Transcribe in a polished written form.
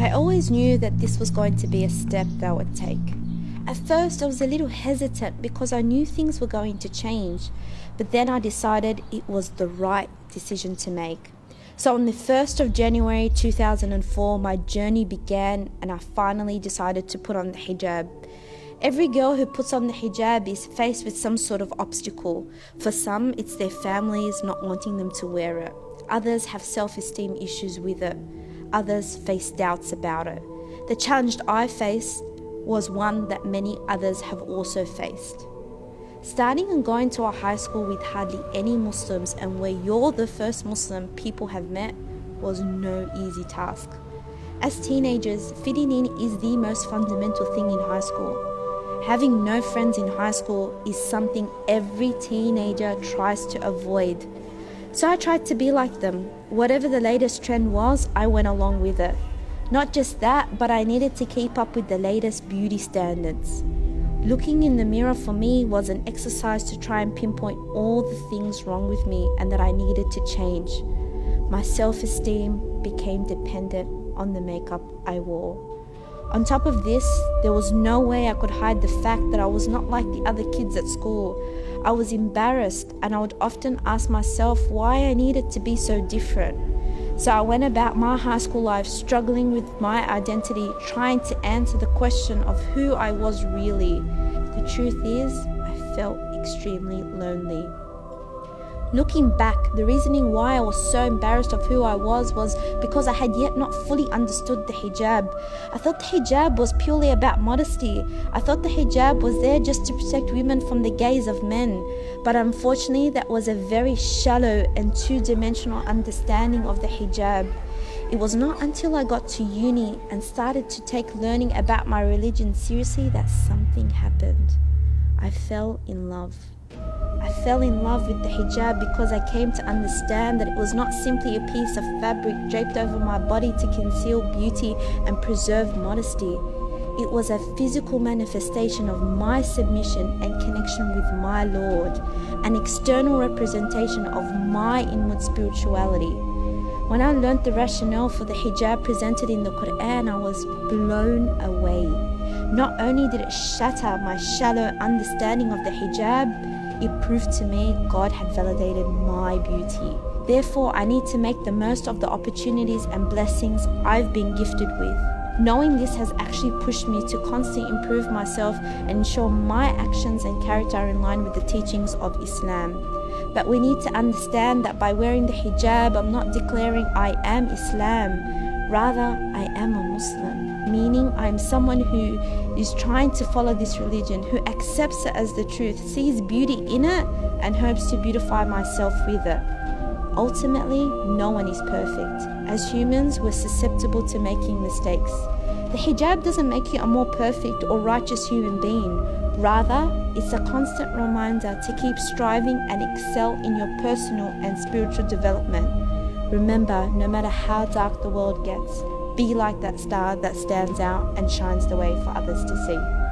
I always knew that this was going to be a step that I would take. At first, I was a little hesitant because I knew things were going to change, but then I decided it was the right decision to make. So on the 1st of January 2004, my journey began and I finally decided to put on the hijab. Every girl who puts on the hijab is faced with some sort of obstacle. For some, it's their families not wanting them to wear it. Others have self-esteem issues with it. Others face doubts about it. The challenge I faced was one that many others have also faced. Starting and going to a high school with hardly any Muslims and where you're the first Muslim people have met was no easy task. As teenagers, fitting in is the most fundamental thing in high school. Having no friends in high school is something every teenager tries to avoid. So I tried to be like them. Whatever the latest trend was, I went along with it. Not just that, but I needed to keep up with the latest beauty standards. Looking in the mirror for me was an exercise to try and pinpoint all the things wrong with me and that I needed to change. My self-esteem became dependent on the makeup I wore. On top of this, there was no way I could hide the fact that I was not like the other kids at school. I was embarrassed and I would often ask myself why I needed to be so different. So I went about my high school life struggling with my identity, trying to answer the question of who I was really. The truth is, I felt extremely lonely. Looking back, the reasoning why I was so embarrassed of who I was because I had yet not fully understood the hijab. I thought the hijab was purely about modesty. I thought the hijab was there just to protect women from the gaze of men. But unfortunately, that was a very shallow and two-dimensional understanding of the hijab. It was not until I got to uni and started to take learning about my religion seriously that something happened. I fell in love. I fell in love with the hijab because I came to understand that it was not simply a piece of fabric draped over my body to conceal beauty and preserve modesty. It was a physical manifestation of my submission and connection with my Lord, an external representation of my inward spirituality. When I learnt the rationale for the hijab presented in the Quran, I was blown away. Not only did it shatter my shallow understanding of the hijab, it proved to me God had validated my beauty. Therefore, I need to make the most of the opportunities and blessings I've been gifted with. Knowing this has actually pushed me to constantly improve myself and ensure my actions and character are in line with the teachings of Islam. But we need to understand that by wearing the hijab, I'm not declaring I am Islam. Rather, I am a Muslim, meaning I am someone who is trying to follow this religion, who accepts it as the truth, sees beauty in it, and hopes to beautify myself with it. Ultimately, no one is perfect. As humans, we're susceptible to making mistakes. The hijab doesn't make you a more perfect or righteous human being. Rather, it's a constant reminder to keep striving and excel in your personal and spiritual development. Remember, no matter how dark the world gets, be like that star that stands out and shines the way for others to see.